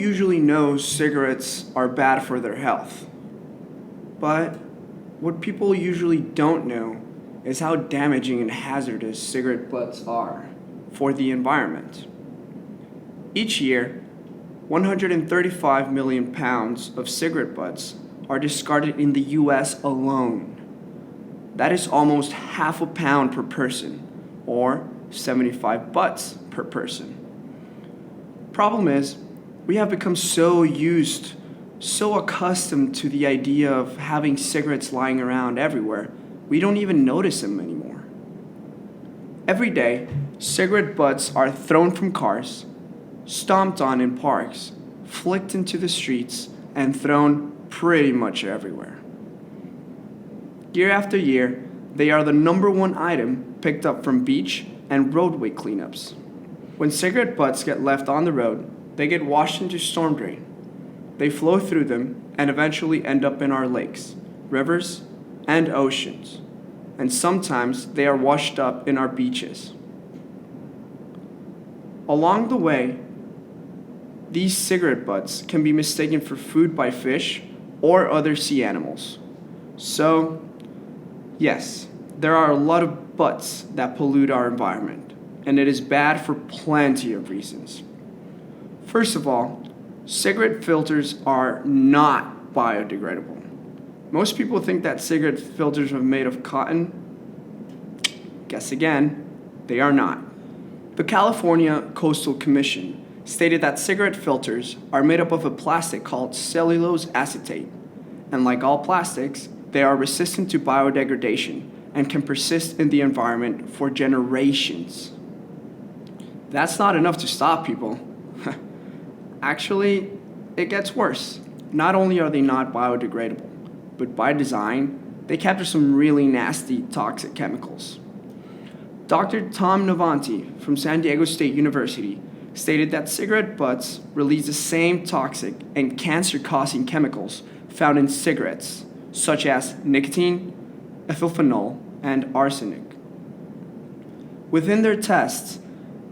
usually know cigarettes are bad for their health. But what people usually don't know is how damaging and hazardous cigarette butts are for the environment. Each year, 135 million pounds of cigarette butts are discarded in the US alone. That is almost half a pound per person, or 75 butts per person. Problem is, we have become so accustomed to the idea of having cigarettes lying around everywhere, we don't even notice them anymore. Every day, cigarette butts are thrown from cars, stomped on in parks, flicked into the streets, and thrown pretty much everywhere. Year after year, they are the #1 item picked up from beach and roadway cleanups. When cigarette butts get left on the road, they get washed into storm drain. They flow through them and eventually end up in our lakes, rivers, and oceans. And sometimes they are washed up in our beaches. Along the way, these cigarette butts can be mistaken for food by fish or other sea animals. So, yes, there are a lot of butts that pollute our environment, and it is bad for plenty of reasons. First of all, cigarette filters are not biodegradable. Most people think that cigarette filters are made of cotton. Guess again, they are not. The California Coastal Commission stated that cigarette filters are made up of a plastic called cellulose acetate, and like all plastics, they are resistant to biodegradation and can persist in the environment for generations. That's not enough to stop people. Actually, it gets worse. Not only are they not biodegradable, but by design, they capture some really nasty toxic chemicals. Dr. Tom Navanti from San Diego State University stated that cigarette butts release the same toxic and cancer-causing chemicals found in cigarettes, such as nicotine, ethylphenol, and arsenic. Within their tests,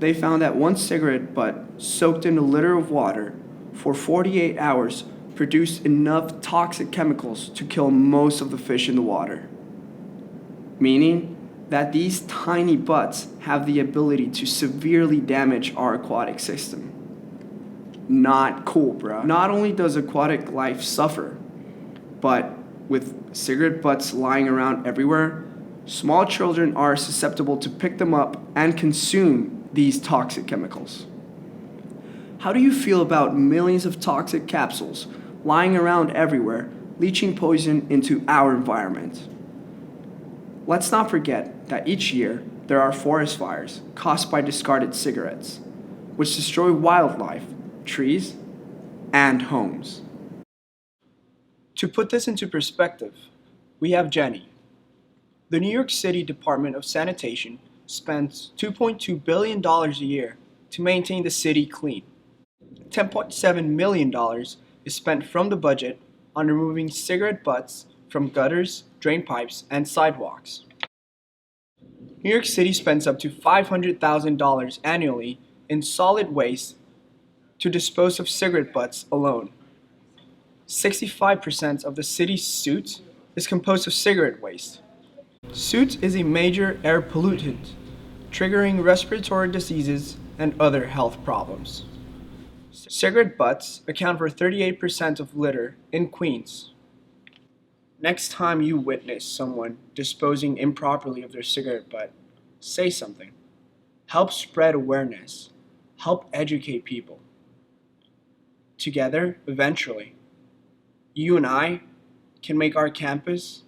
they found that one cigarette butt soaked in a liter of water for 48 hours produced enough toxic chemicals to kill most of the fish in the water. Meaning that these tiny butts have the ability to severely damage our aquatic system. Not cool, bro. Not only does aquatic life suffer, but with cigarette butts lying around everywhere, small children are susceptible to pick them up and consume these toxic chemicals. How do you feel about millions of toxic capsules lying around everywhere, leaching poison into our environment? Let's not forget that each year there are forest fires caused by discarded cigarettes, which destroy wildlife, trees, and homes. To put this into perspective, we have Jenny. The New York City Department of Sanitation spends $2.2 billion a year to maintain the city clean. $10.7 million is spent from the budget on removing cigarette butts from gutters, drain pipes, and sidewalks. New York City spends up to $500,000 annually in solid waste to dispose of cigarette butts alone. 65% of the city's soot is composed of cigarette waste. Soot is a major air pollutant, triggering respiratory diseases and other health problems. Cigarette butts account for 38% of litter in Queens. Next time you witness someone disposing improperly of their cigarette butt, say something. Help spread awareness. Help educate people. Together, eventually, you and I can make our campus,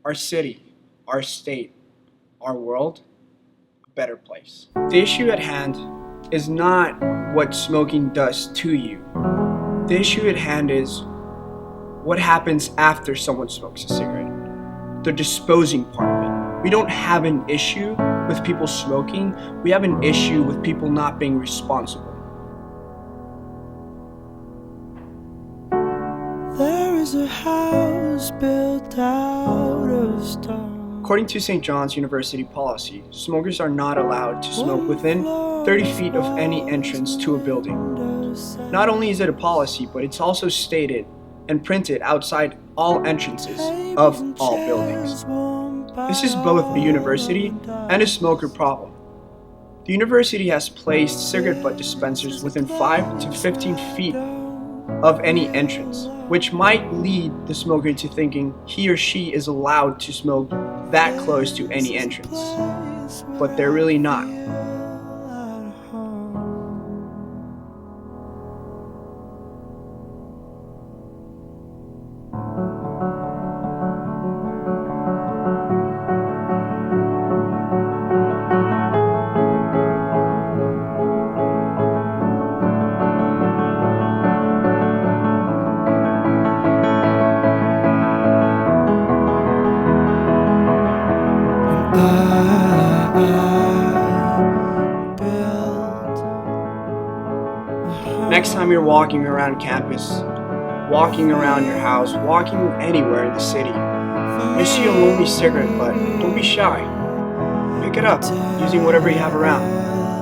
our city, our state, our world a better place. The issue at hand is not what smoking does to you. The issue at hand is what happens after someone smokes a cigarette. The disposing part of it. We don't have an issue with people smoking. We have an issue with people not being responsible. There is a house built out of stone. According to St. John's University policy, smokers are not allowed to smoke within 30 feet of any entrance to a building. Not only is it a policy, but it's also stated and printed outside all entrances of all buildings. This is both a university and a smoker problem. The university has placed cigarette butt dispensers within 5 to 15 feet of any entrance, which might lead the smoker to thinking he or she is allowed to smoke that close to any entrance. But they're really not. Next time you're walking around campus, walking around your house, walking anywhere in the city, you see a lonely cigarette butt, don't be shy. Pick it up using whatever you have around.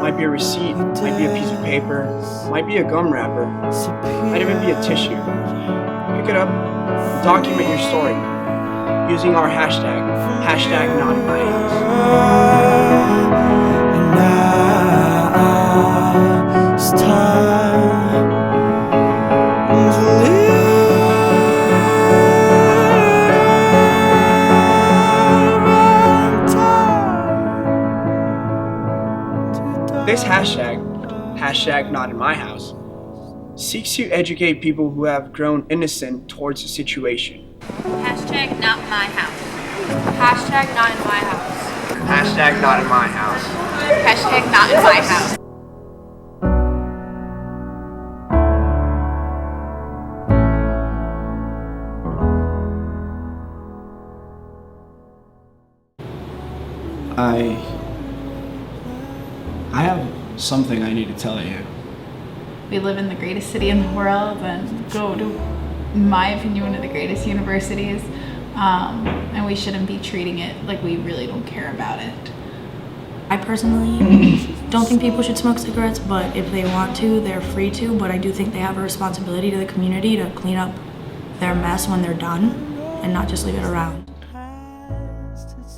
Might be a receipt, might be a piece of paper, might be a gum wrapper, might even be a tissue. Pick it up, document your story using our hashtag #NotInMyHouse. It's time to live. This hashtag #NotInMyHouse, seeks to educate people who have grown innocent towards the situation. #NotInMyHouse. #NotInMyHouse. #NotInMyHouse. #NotInMyHouse. I have something I need to tell you. We live in the greatest city in the world and go to, in my opinion, one of the greatest universities, and we shouldn't be treating it like we really don't care about it. I personally don't think people should smoke cigarettes, but if they want to, they're free to. But I do think they have a responsibility to the community to clean up their mess when they're done and not just leave it around.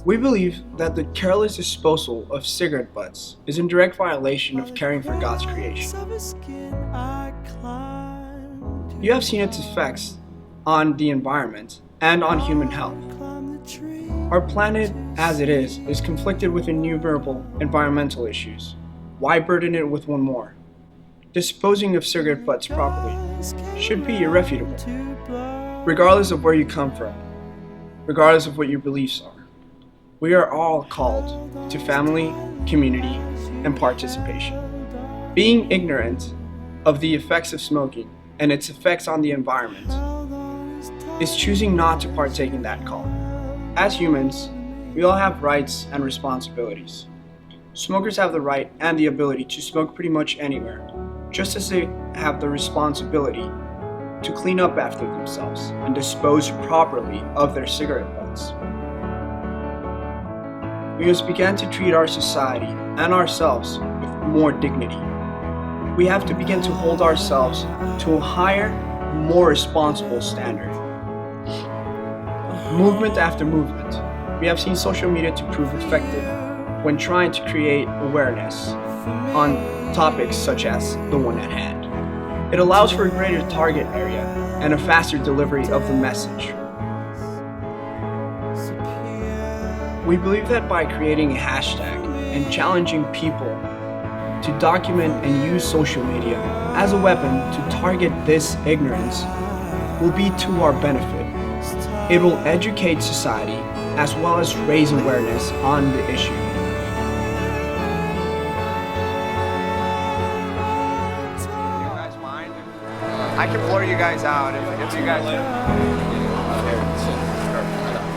We believe that the careless disposal of cigarette butts is in direct violation of caring for God's creation. You have seen its effects on the environment and on human health. Our planet, as it is conflicted with innumerable environmental issues. Why burden it with one more? Disposing of cigarette butts properly should be irrefutable, regardless of where you come from, regardless of what your beliefs are. We are all called to family, community, and participation. Being ignorant of the effects of smoking and its effects on the environment is choosing not to partake in that call. As humans, we all have rights and responsibilities. Smokers have the right and the ability to smoke pretty much anywhere, just as they have the responsibility to clean up after themselves and dispose properly of their cigarette butts. We must begin to treat our society and ourselves with more dignity. We have to begin to hold ourselves to a higher, more responsible standard. Movement after movement, we have seen social media to prove effective when trying to create awareness on topics such as the one at hand. It allows for a greater target area and a faster delivery of the message. We believe that by creating a hashtag and challenging people to document and use social media as a weapon to target this ignorance will be to our benefit. It will educate society as well as raise awareness on the issue. You guys mind? I can blur you guys out if you guys.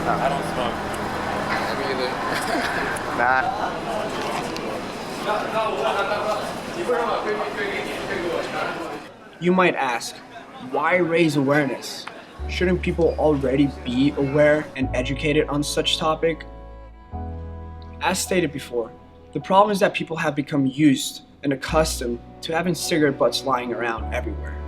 I don't smoke. Me either. Nah. You might ask, why raise awareness? Shouldn't people already be aware and educated on such topic? As stated before, the problem is that people have become used and accustomed to having cigarette butts lying around everywhere.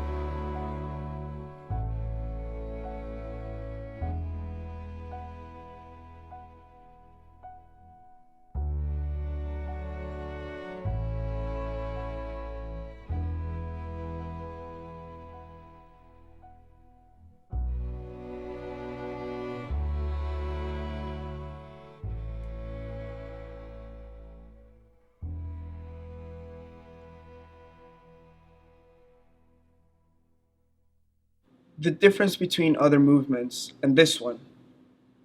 The difference between other movements and this one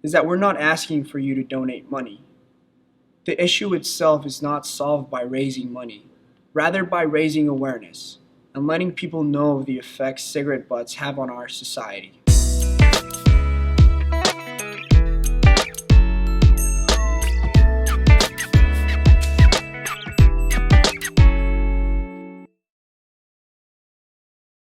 is that we're not asking for you to donate money. The issue itself is not solved by raising money, rather by raising awareness and letting people know of the effects cigarette butts have on our society.